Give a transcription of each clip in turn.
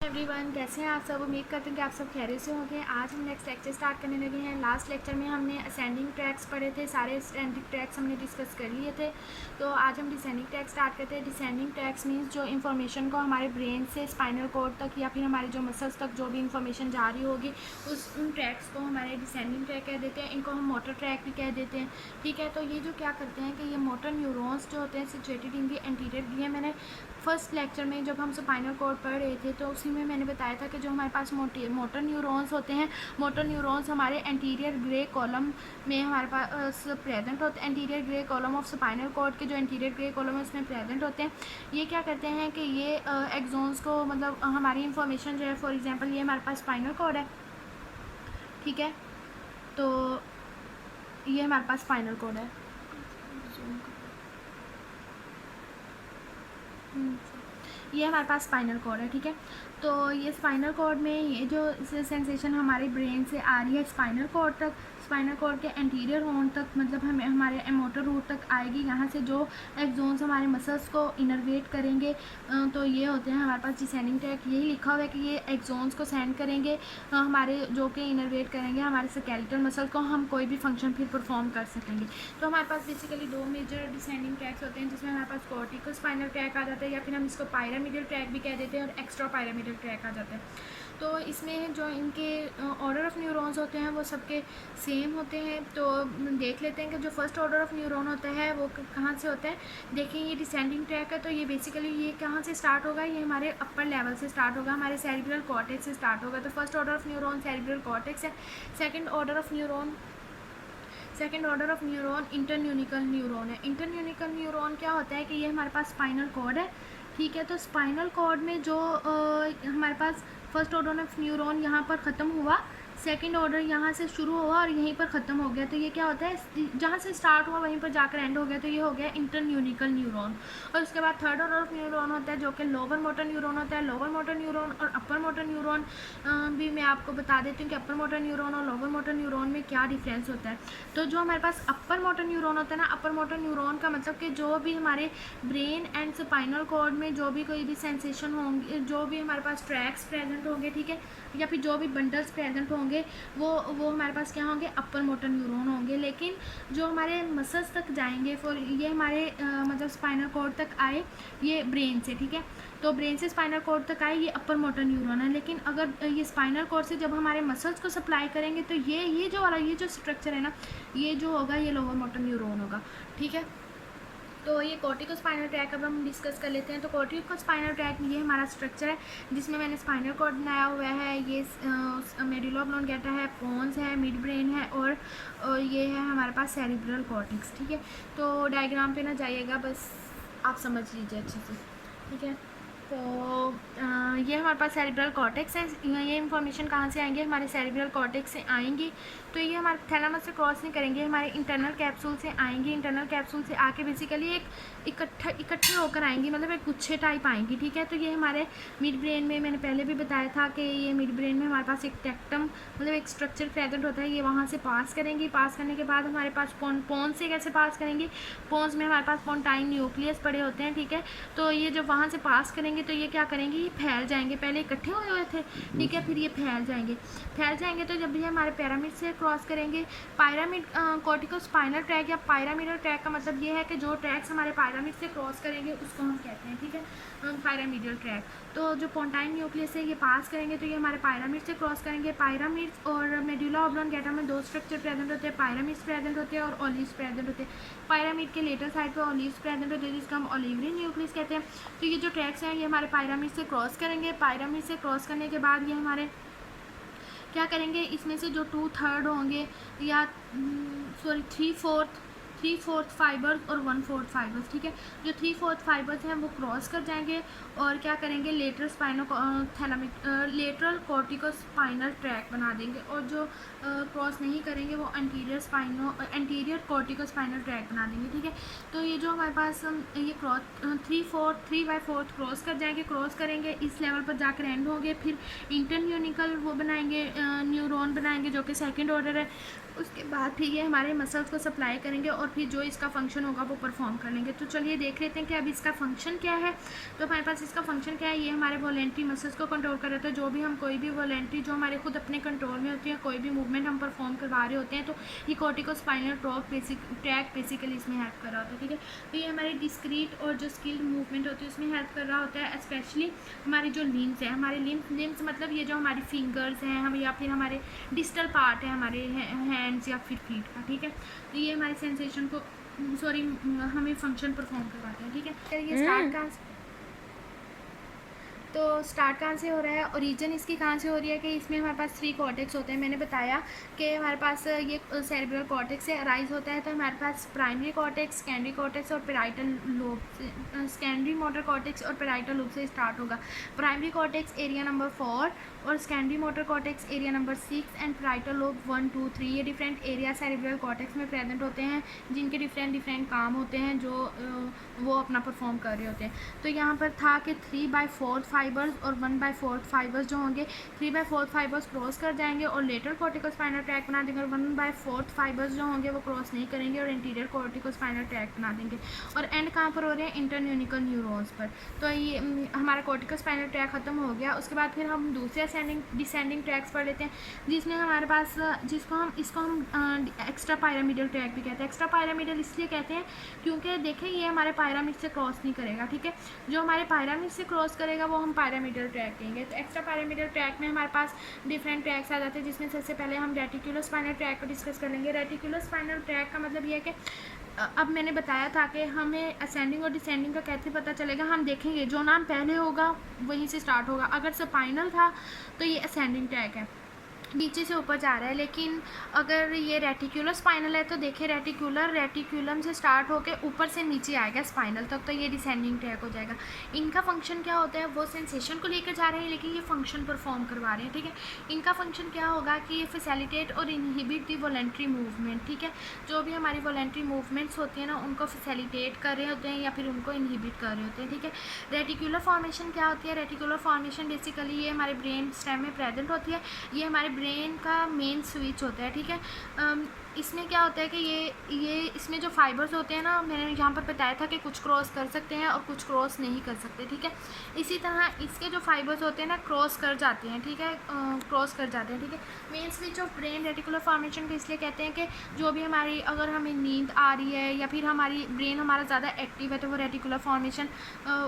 Everyone, कैसे हैं आप सब। उम्मीद करते हैं कि आप सब खैरियत से होंगे। आज हम नेक्स्ट लेक्चर स्टार्ट करने लगे हैं। लास्ट लेक्चर में हमने असेंडिंग ट्रैक्स पढ़े थे, सारे असेंडिंग ट्रैक्स हमने डिस्कस कर लिए थे। तो आज हम डिसेंडिंग ट्रैक स्टार्ट करते हैं। डिसेंडिंग ट्रैक्स मीन्स जो इन्फॉर्मेशन को हमारे ब्रेन से स्पाइनल कॉर्ड तक या फिर हमारे जो मसल्स तक जो भी इन्फॉर्मेशन जा रही होगी उन ट्रैक्स को हमारे डिसेंडिंग ट्रैक कह देते हैं। इनको हम मोटर ट्रैक भी कह देते हैं। ठीक है, तो ये जो क्या करते हैं कि ये मोटर न्यूरॉन्स जो होते हैं situated in the anterior glia. मैंने फर्स्ट लेक्चर में जब हम स्पाइनल कॉर्ड पढ़ रहे थे तो उसी में मैंने बताया था कि जो हमारे पास मोटर न्यूरॉन्स होते हैं, मोटर न्यूरॉन्स हमारे एंटीरियर ग्रे कॉलम में हमारे पास प्रेजेंट होते हैं। Anterior grey column of spinal cord के जो एंटीरियर ग्रे कॉलम है उसमें प्रेजेंट होते हैं। ये क्या करते हैं कि ये एक्सोन्स को मतलब हमारी इंफॉर्मेशन जो है, फॉर एग्जांपल ये हमारे पास स्पाइनल कॉर्ड है, ठीक है, तो ये हमारे पास स्पाइनल कॉर्ड है। ये हमारे पास स्पाइनल कॉर्ड है, ठीक है। तो ये स्पाइनल कॉर्ड में ये जो सेंसेशन हमारे ब्रेन से आ रही है स्पाइनल कॉर्ड तक, स्पाइनल कॉर्ड के एंटीरियर हॉर्न तक, मतलब हमें हमारे मोटर रूट तक आएगी। यहाँ से जो एक्सोन्स हमारे मसल्स को इनर्वेट करेंगे, तो ये होते हैं हमारे पास डिसेंडिंग ट्रैक। यही लिखा हुआ है कि ये एक्सोन्स को सेंड करेंगे हमारे, जो कि इनर्वेट करेंगे हमारे स्केलेटल मसल को, हम कोई भी फंक्शन फिर परफॉर्म कर सकेंगे। तो हमारे पास बेसिकली दो मेजर डिसेंडिंग ट्रैक्स होते हैं, जिसमें हमारे पास कॉर्टिको स्पाइनल ट्रैक आ जाता है, या फिर हम इसको पायरामिडल ट्रैक भी कह देते हैं, और एक्स्ट्रा पायरामिडल ट्रैक आ जाता है। तो इसमें जो इनके ऑर्डर ऑफ न्यूरॉन्स होते हैं वो सबके सेम होते हैं। तो देख लेते हैं कि जो फर्स्ट ऑर्डर ऑफ न्यूरॉन होता है वो कहाँ से होता है। देखिए ये डिसेंडिंग ट्रैक है, तो ये बेसिकली ये कहाँ से स्टार्ट होगा, ये हमारे अपर लेवल से स्टार्ट होगा, हमारे सेरिब्रल कॉर्टेक्स से स्टार्ट होगा। तो first order of neuron cerebral cortex है। Second order of neuron internuncial neuron है। इंटरन्यूनिकल न्यूरॉन क्या होता है कि ये हमारे पास स्पाइनल कॉर्ड है, ठीक है। तो स्पाइनल कॉर्ड में जो हमारे पास फर्स्ट ऑर्डर ऑफ न्यूरॉन यहाँ पर ख़त्म हुआ, सेकंड ऑर्डर यहाँ से शुरू हुआ और यहीं पर ख़त्म हो गया। तो ये क्या होता है, जहाँ से स्टार्ट हुआ वहीं पर जाकर एंड हो गया, तो ये हो गया इंटरन्यूनिकल न्यूरॉन। और उसके बाद थर्ड ऑर्डर ऑफ न्यूरॉन होता है जो कि लोअर मोटर न्यूरॉन होता है। लोअर मोटर न्यूरॉन और अपर मोटर न्यूरॉन भी मैं आपको बता देती हूँ कि अपर मोटर न्यूरॉन और लोअर मोटर न्यूरॉन में क्या डिफरेंस होता है। तो जो हमारे पास अपर मोटर न्यूरॉन होता है ना, अपर मोटर न्यूरॉन का मतलब कि जो भी हमारे ब्रेन एंड स्पाइनल कॉर्ड में जो भी कोई भी सेंसेशन होंगे, जो भी हमारे पास ट्रैक्स प्रेजेंट होंगे, ठीक है, या फिर जो भी बंडल्स प्रेजेंट होंगे वो हमारे पास क्या होंगे, अपर मोटर न्यूरॉन होंगे। लेकिन जो हमारे मसल्स तक जाएंगे, फॉर ये हमारे मतलब स्पाइनल कॉर्ड तक आए ये ब्रेन से, ठीक है, तो ब्रेन से स्पाइनल कॉर्ड तक आए ये अपर मोटर न्यूरॉन है। लेकिन अगर ये स्पाइनल कॉर्ड से जब हमारे मसल्स को सप्लाई करेंगे तो ये जो वाला ये जो स्ट्रक्चर है ना, ये जो होगा ये लोअर मोटर न्यूरॉन होगा, ठीक है। तो ये कॉर्टिको स्पाइनल ट्रैक अब हम डिस्कस कर लेते हैं। तो कॉर्टिको स्पाइनल ट्रैक ये हमारा स्ट्रक्चर है जिसमें मैंने स्पाइनल कॉर्ड बनाया हुआ है। ये मेडुला ऑब्लोंगेटा है, पोन्स है, मिड ब्रेन है, और ये है हमारे पास सेरिब्रल कॉर्टेक्स, ठीक है। तो डायग्राम पे ना जाइएगा, बस आप समझ लीजिए अच्छे से, ठीक है। तो ये हमारे पास सेरिब्रल कॉर्टेक्स है। ये इन्फॉर्मेशन कहाँ से आएंगे, हमारे सेरिब्रल कॉर्टेक्स से आएंगी। तो ये हमारे थैलेमस से क्रॉस नहीं करेंगे, हमारे इंटरनल कैप्सूल से आएंगी। इंटरनल कैप्सूल से आके बेसिकली एक इकट्ठे होकर आएंगी, मतलब एक गुच्छे टाइप आएंगी, ठीक है। तो ये हमारे मिड ब्रेन में, मैंने पहले भी बताया था कि ये मिड ब्रेन में हमारे पास एक टेक्टम मतलब एक स्ट्रक्चर प्रेजेंट होता है। ये वहाँ से पास करेंगी, पास करने के बाद हमारे पास पोन्स से कैसे पास करेंगी, पोन्स में हमारे पास पोन्टाइन न्यूक्लियस पड़े होते हैं, ठीक है। तो ये जब वहाँ से पास करेंगे तो ये क्या करेंगे, ये फैल जाएंगे। पहले इकट्ठे हुए थे, ठीक है, फिर ये फैल जाएंगे। तो जब ये हमारे पिरामिड से क्रॉस करेंगे, पायरामिड कॉर्टिको स्पाइनल ट्रैक या पायरामिडल ट्रैक का मतलब ये है कि जो ट्रैक्स हमारे पायरामिड से क्रॉस करेंगे उसको हम कहते हैं, ठीक है, पायरामिडल ट्रैक। तो जो पोन्टाइन न्यूक्लियस है ये पास करेंगे तो ये हमारे पायरामिड से क्रॉस करेंगे। पायरामिड और मेडुला ऑब्लोंगेटा में दो स्ट्रक्चर प्रेजेंट होते हैं, पायरामिड्स प्रेजेंट होते हैं और ओलिव्स प्रेजेंट होते हैं। पायरामिड के लेटर साइड पे ओलिव्स प्रेजेंट होते हैं जिसका हम ओलिवरी न्यूक्लियस कहते हैं। तो ये जो ट्रैक्स हैं ये हमारे पायरामिड से क्रॉस करेंगे। पायरामिड से क्रॉस करने के बाद ये हमारे क्या करेंगे, इसमें से जो 2/3 होंगे या सॉरी 3/4 फाइबर्स और 1/4 फाइबर्स, ठीक है। जो 3/4 फाइबर्स हैं वो क्रॉस कर जाएंगे और क्या करेंगे, लेटरल कॉर्टिको स्पाइनल ट्रैक बना देंगे। और जो क्रॉस नहीं करेंगे वो एंटीरियर कॉर्टिको स्पाइनल ट्रैक बना देंगे, ठीक है। तो ये जो हमारे पास ये क्रॉस 3/4 क्रॉस कर जाएंगे, क्रॉस करेंगे, इस लेवल पर जाकर एंड होंगे। फिर इंटरन्यूनिकल वो बनाएंगे, न्यूरॉन बनाएंगे जो कि सेकेंड ऑर्डर है। उसके बाद फिर ये हमारे मसल्स को सप्लाई करेंगे और फिर जो इसका फंक्शन होगा वो परफॉर्म कर लेंगे। तो चलिए देख लेते हैं कि अब इसका फंक्शन क्या है। तो हमारे पास इसका फंक्शन क्या है, ये हमारे वॉलेंट्री मसल्स को कंट्रोल कर रहे थे। जो भी हम कोई भी वॉलेंट्री जो हमारे खुद अपने कंट्रोल में होती है, कोई भी मूवमेंट हम परफॉर्म करवा रहे होते हैं, तो ये कॉर्टिकोस्पाइनल ट्रैक बेसिकली इसमें हेल्प कर रहा होता है, ठीक है। तो ये हमारी डिस्क्रीट और जो स्किल्ड मूवमेंट होती है उसमें हेल्प कर रहा होता है। स्पेशली हमारी जो लिम्स है, हमारे लिम्स मतलब ये जो हमारी फिंगर्स हैं हम, या फिर हमारे डिस्टल पार्ट है हमारे हैंड्स या फिर फीट का, ठीक है। तो ये हमारे सेंसेशन को हमें फंक्शन परफॉर्म करवाते हैं, ठीक है। ये स्टार्ट कहाँ से हो रहा है, ओरिजिन इसकी कहाँ से हो रही है कि इसमें हमारे पास 3 कॉर्टेक्स होते हैं। मैंने बताया कि हमारे पास ये सेरेब्रल कॉर्टेक्स से अराइज होता है। तो हमारे पास प्राइमरी कॉर्टेक्स, सेकेंडरी कॉर्टेक्स और पैराइटल लोब से, सेकेंडरी मोटर कॉर्टेक्स और पैराइटल लोब से स्टार्ट होगा। प्राइमरी कॉर्टेक्स एरिया नंबर 4 और secondary motor cortex area number 6 and parietal lobe 1, 2, 3। ये डिफरेंट एरिया सेरेब्रल कॉर्टेक्स में प्रेजेंट होते हैं, जिनके डिफरेंट काम होते हैं जो वो अपना परफॉर्म कर रहे होते हैं। तो यहाँ पर था कि 3/4 फाइबर्स और 1/4 फाइबर्स जो होंगे, 3/4 फाइबर्स क्रॉस कर जाएंगे और लेटर कॉर्टिकोस्पाइनल ट्रैक बना देंगे, और 1/4 फाइबर्स जो होंगे वो क्रॉस नहीं करेंगे और इंटीरियर कॉर्टिकोस्पाइनल ट्रैक बना देंगे। और एंड कहाँ पर हो रहे हैं, इंटरन्यूनिकल न्यूरॉन्स पर। तो ये हमारा कॉर्टिकोस्पाइनल ट्रैक खत्म हो गया। उसके बाद फिर हम दूसरे डिसेंडिंग ट्रैक्स पढ़ लेते हैं, जिसमें हमारे पास इसको हम एक्स्ट्रा पायरामिडल ट्रैक भी कहते हैं। एक्स्ट्रा पायरामिडल इसलिए कहते हैं क्योंकि देखें ये हमारे पायरामिड से क्रॉस नहीं करेगा, ठीक है। जो हमारे पायरामिड से क्रॉस करेगा वो हम पायरामिडल ट्रैक कहेंगे। तो एक्स्ट्रा पायरामिडल ट्रैक में हमारे पास डिफरेंट ट्रैक्स आ जाते हैं, जिसमें सबसे पहले हम रेटिकुलोस्पाइनल ट्रैक को डिस्कस कर लेंगे। रेटिकुलोस्पाइनल ट्रैक का मतलब ये है कि अब मैंने बताया था कि हमें असेंडिंग और डिसेंडिंग का कैसे पता चलेगा, हम देखेंगे जो नाम पहले होगा वहीं से स्टार्ट होगा। अगर स्पाइनल था तो ये असेंडिंग ट्रैक है, नीचे से ऊपर जा रहा है। लेकिन अगर ये रेटिकुलर स्पाइनल है तो देखिए रेटिकुलम से स्टार्ट होकर ऊपर से नीचे आएगा स्पाइनल तक, तो ये डिसेंडिंग ट्रैक हो जाएगा। इनका फंक्शन क्या होता है, वो सेंसेशन को लेकर जा रहे हैं लेकिन ये फंक्शन परफॉर्म करवा रहे हैं, ठीक है। इनका फंक्शन क्या होगा कि ये फैसिलिटेट और इनहिबिट दी वॉलेंट्री मूवमेंट, ठीक है। जो भी हमारी वॉलेंट्री मूवमेंट्स होती हैं ना, उनको फैसिलिटेट कर रहे होते हैं या फिर उनको इनहिबिट कर रहे होते हैं, ठीक है। रेटिकुलर फॉर्मेशन क्या होती है, रेटिकुलर फॉर्मेशन बेसिकली ये हमारे ब्रेन स्टेम में प्रेजेंट होती है। ये हमारे ब्रेन का मेन स्विच होता है, ठीक है। इसमें क्या होता है कि ये इसमें जो फाइबर्स होते हैं ना, मैंने यहाँ पर बताया था कि कुछ क्रॉस कर सकते हैं और कुछ क्रॉस नहीं कर सकते, ठीक है। इसी तरह इसके जो फाइबर्स होते हैं ना क्रॉस कर जाते हैं, ठीक है, क्रॉस कर जाते हैं, ठीक है। Main switch off brain reticular formation को इसलिए कहते हैं कि जो भी हमारी अगर हमें नींद आ रही है या फिर हमारी ब्रेन हमारा ज़्यादा एक्टिव है तो वो रेटिकुलर फॉर्मेशन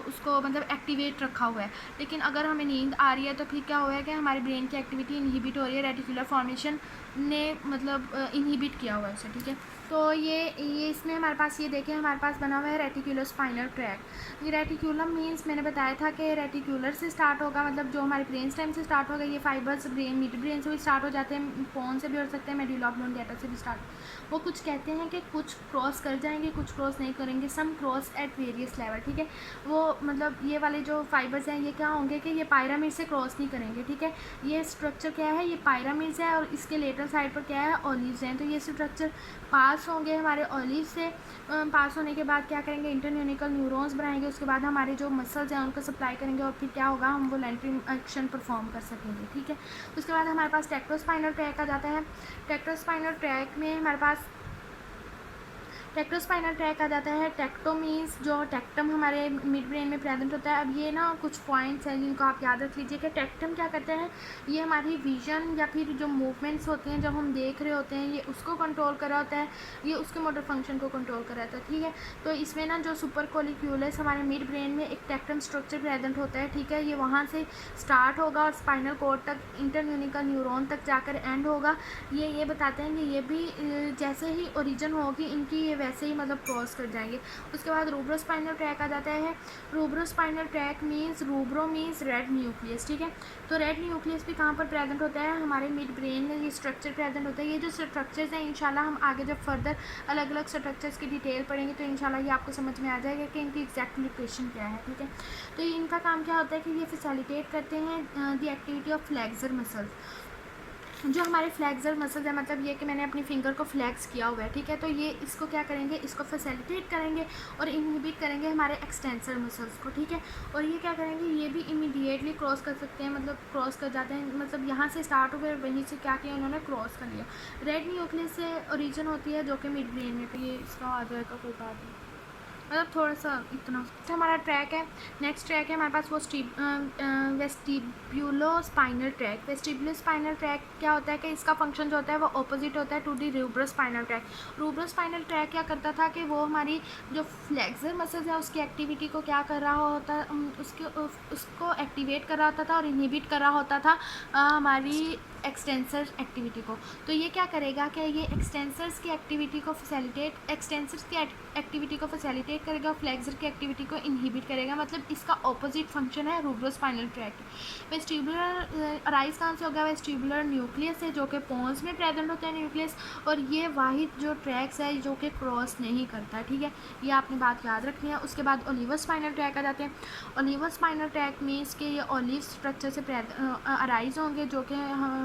उसको मतलब एक्टिवेट रखा हुआ है। लेकिन अगर हमें नींद आ रही है तो फिर क्या हुआ है कि हमारी ब्रेन की एक्टिविटी इनहिबिट हो रही है, रेटिकुलर फॉर्मेशन ने मतलब इनहिबिट किया हुआ है उसे, ठीक है। तो ये इसमें हमारे पास ये देखें हमारे पास बना हुआ है रेटिकुलोस्पाइनल ट्रैक। ये रेटिकुलम मीन्स मैंने बताया था कि रेटिकुलर से स्टार्ट होगा, मतलब जो हमारे ब्रेन स्टेम से स्टार्ट होगा। ये फाइबर्स मिड ब्रेन से भी स्टार्ट हो जाते हैं, पोन से भी हो सकते हैं, मेडुला ऑब्लोंगेटा से भी स्टार्ट। वो कुछ कहते हैं कि कुछ क्रॉस कर जाएंगे, कुछ क्रॉस नहीं करेंगे, सम क्रॉस एट वेरियस लेवल, ठीक है। वो मतलब ये वाले जो फाइबर्स हैं ये क्या होंगे कि ये पायरामिड से क्रॉस नहीं करेंगे, ठीक है। ये स्ट्रक्चर क्या है, ये पायरामिड्स है और इसके लेटर साइड पर क्या है, ऑलिव्स हैं। तो ये स्ट्रक्चर पास होंगे हमारे ऑलिव से, पास होने के बाद क्या करेंगे, इंटरन्यूनिकल न्यूरॉन्स बनाएंगे। उसके बाद हमारे जो मसल्स हैं उनको सप्लाई करेंगे और फिर क्या होगा, हम वॉलेंट्री एक्शन परफॉर्म कर सकेंगे, ठीक है। उसके बाद हमारे पास टेक्टोस्पाइनल ट्रैक आ जाता है। टेक्टोस्पाइनल ट्रैक में हमारे पास टेक्टोस्पाइनल ट्रैक आ जाता है। टेक्टो मीन्स जो टेक्टम हमारे मिड ब्रेन में प्रेजेंट होता है। अब ये ना कुछ पॉइंट्स हैं जिनको आप याद रख लीजिए कि टेक्टम क्या करते हैं, ये हमारी विजन या फिर जो मूवमेंट्स होते हैं जब हम देख रहे होते हैं ये उसको कंट्रोल कर रहा होता है, ये उसके मोटर फंक्शन को कंट्रोल कर रहा होता है, ठीक है। तो इसमें ना जो सुपर कोलिक्यूलस हमारे मिड ब्रेन में एक टेक्टम स्ट्रक्चर प्रेजेंट होता है, ठीक है। ये वहाँ से स्टार्ट होगा और स्पाइनल कॉर्ड तक इंटरन्यूनिकल न्यूरॉन तक जाकर एंड होगा। ये बताते हैं कि ये भी जैसे ही ओरिजिन होगी इनकी ये वैसे ही मतलब क्रॉस कर जाएंगे। उसके बाद रूब्रोस्पाइनल ट्रैक आ जाता है। Rubrospinal tract means rubro means red nucleus, ठीक है। तो रेड न्यूक्लियस भी कहाँ पर प्रेजेंट होता है, हमारे मिड ब्रेन में ये स्ट्रक्चर प्रेजेंट होता है। ये जो स्ट्रक्चर्स हैं इंशाल्लाह हम आगे जब फर्दर अलग अलग स्ट्रक्चर्स की डिटेल पढ़ेंगे तो इंशाल्लाह ये आपको समझ में आ जाएगा कि इनकी एग्जैक्ट लोकेशन क्या है, ठीक है। तो इनका काम क्या होता है कि ये फैसिलिटेट करते हैं the activity of flexor muscles. जो हमारे फ्लैक्सर मसल्स है, मतलब ये कि मैंने अपनी फिंगर को फ्लैक्स किया हुआ है, ठीक है, तो ये इसको क्या करेंगे, इसको फैसिलिटेट करेंगे और इनहिबिट करेंगे हमारे एक्सटेंसर मसल्स को, ठीक है। और ये क्या करेंगे, ये भी इमीडिएटली क्रॉस कर सकते हैं, मतलब क्रॉस कर जाते हैं, मतलब यहाँ से स्टार्ट हुए वहीं से क्या किया उन्होंने, क्रॉस कर लिया। रेड न्यूक्लियस से ओरिजिन होती है जो कि मिड ब्रेन में, तो ये इसका आ जाएगा, कोई बात नहीं, मतलब थोड़ा सा इतना। तो हमारा ट्रैक है, नेक्स्ट ट्रैक है हमारे पास वो vestibulo spinal track. Vestibulo spinal tract क्या होता है कि इसका फंक्शन जो होता है वो ऑपोजिट होता है to the rubro spinal tract. Rubro spinal tract क्या करता था कि वो हमारी जो फ्लेक्सर मसल्स है उसकी एक्टिविटी को क्या कर रहा होता, उसको एक्टिवेट कर रहा होता था और इनहिबिट कर रहा होता था हमारी एक्सटेंसर एक्टिविटी को। तो ये क्या करेगा कि ये एक्सटेंसर्स की एक्टिविटी को फैसिलिटेट करेगा, फ्लेक्सर की एक्टिविटी को इनहिबिट करेगा, मतलब इसका ऑपोजिट फंक्शन है रूब्रोस्पाइनल ट्रैक। वेस्टिबुलर अराइज कहाँ से होगा, वेस्टिबुलर न्यूक्लियस है जो कि पोन्स में प्रेजेंट होता है न्यूक्लियस, और ये वाहिद जो ट्रैक्स है जो कि क्रॉस नहीं करता, ठीक है, ये आपने बात याद रखनी है। उसके बाद ओलिवर स्पाइनल ट्रैक आ जाते हैं। ओलिवर स्पाइनल ट्रैक मीन्स के ये ओलिव स्ट्रक्चर से अराइज होंगे, जो कि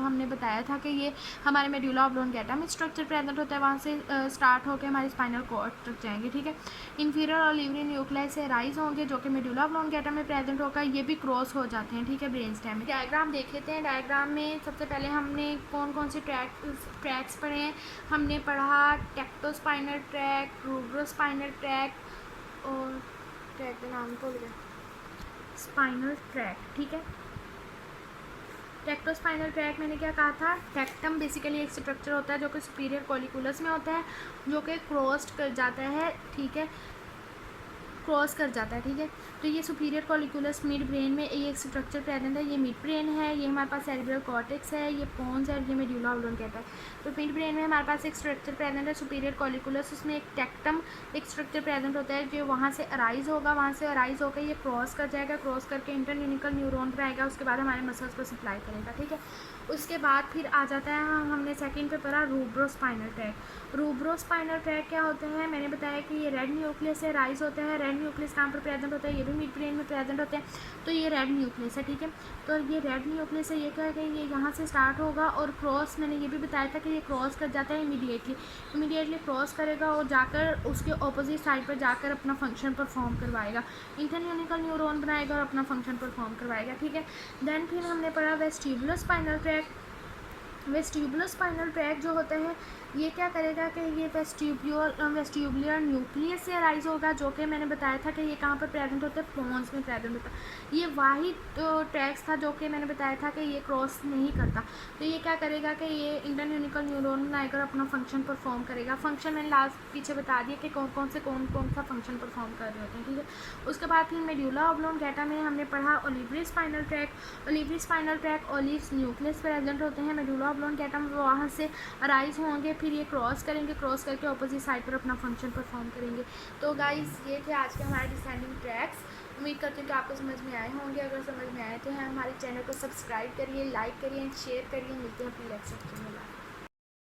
हमने बताया था कि ये हमारे मेडुला ऑब्लोंगेटा में स्ट्रक्चर प्रेजेंट होता है, वहाँ से स्टार्ट होकर हमारे स्पाइनल कॉर्ड तक जाएंगे, ठीक है। इन्फीरियर ओलिवरी न्यूक्लियाई से राइज होंगे जो कि मेडुला ऑब्लोंगेटा में प्रेजेंट होगा, ये भी क्रॉस हो जाते हैं, ठीक है, ब्रेन स्टेम में। डायग्राम देख लेते हैं। डायग्राम में सबसे पहले हमने कौन कौन से ट्रैक्स पढ़े हैं, हमने पढ़ा टेक्टोस्पाइनल ट्रैक, रूब्रोस्पाइनल ट्रैक, और ट्रैक का नाम भूल गया, स्पाइनल ट्रैक, ठीक है। टेक्टोस्पाइनल ट्रैक मैंने क्या कहा था, टेक्टम बेसिकली एक स्ट्रक्चर होता है जो कि सुपीरियर कॉलिकुलस में होता है, जो कि क्रॉस्ड कर जाता है, ठीक है, क्रॉस कर जाता है, ठीक है। तो ये सुपीरियर कॉलिकुलस मिड ब्रेन में ये एक स्ट्रक्चर प्रेजेंट है, ये मिड ब्रेन है, ये हमारे पास सेरिब्रल कॉर्टेक्स है, ये पोन्स है, ये मेडुला ऑब्लोंगेटा है। तो मिड ब्रेन में हमारे पास एक स्ट्रक्चर प्रेजेंट है सुपीरियर कॉलिकुलस, उसमें एक टेक्टम एक स्ट्रक्चर प्रेजेंट होता है जो वहाँ से अराइज होगा, वहाँ से अराइज होकर ये क्रॉस कर जाएगा, क्रॉस करके इंटरन्यूनिकल न्यूरॉन पर आएगा, उसके बाद हमारे मसल्स को सप्लाई करेगा, ठीक है। उसके बाद फिर आ जाता है, हमने सेकंड पे पढ़ा रूब्रोस्पाइनल ट्रैक। रूब्रोस्पाइनल ट्रैक क्या होते हैं, मैंने बताया कि ये रेड न्यूक्लियस से राइज होते हैं। रेड न्यूक्लियस कहाँ पर प्रेजेंट होता है, ये भी मिड ब्रेन में प्रेजेंट होते हैं, तो ये रेड न्यूक्लियस है, ठीक है। तो ये रेड न्यूक्लियस है, ये क्या है, ये यहाँ से स्टार्ट होगा और क्रॉस, मैंने ये भी बताया था कि ये क्रॉस कर जाता है इमीडिएटली क्रॉस करेगा और जाकर उसके ऑपोजिट साइड पर जाकर अपना फंक्शन परफॉर्म करवाएगा, इंटरन्यूनिकल न्यूरॉन बनाएगा और अपना फंक्शन परफॉर्म करवाएगा, ठीक है। देन फिर हमने पढ़ा vestibular spinal track. Vestibular spinal track जो होता है ये क्या करेगा कि ये वेस्टिबुलर न्यूक्लियस से अराइज होगा, जो कि मैंने बताया था कि ये कहाँ पर प्रेजेंट होता है, पोन्स में प्रेजेंट होता है। ये वाहिद ट्रैक्स था जो कि मैंने बताया था कि ये क्रॉस नहीं करता। तो ये क्या करेगा कि ये इंटरन्यूनिकल न्यूरॉन बनाकर अपना फंक्शन परफॉर्म करेगा। फंक्शन मैंने लास्ट पीछे बता दिया कि कौन कौन सा फंक्शन परफॉर्म कर रहे होते हैं, ठीक है। उसके बाद फिर मेडुला ऑब्लोंगेटा में हमने पढ़ा olivary spinal track. Olivary spinal track olives nucleus present होते हैं मेडुला ऑब्लोंगेटा में, वहाँ से अराइज होंगे, फिर ये क्रॉस करेंगे, क्रॉस करके अपोजिट साइड पर अपना फंक्शन परफॉर्म करेंगे। तो गाइस ये थे आज के हमारे डिसेंडिंग ट्रैक्स। उम्मीद करती हूँ कि आपको समझ में आए होंगे। अगर समझ में आए तो हमारे चैनल को सब्सक्राइब करिए, लाइक करिए, शेयर करिए। मिलते हैं अपने नेक्स्ट लेक्चर में।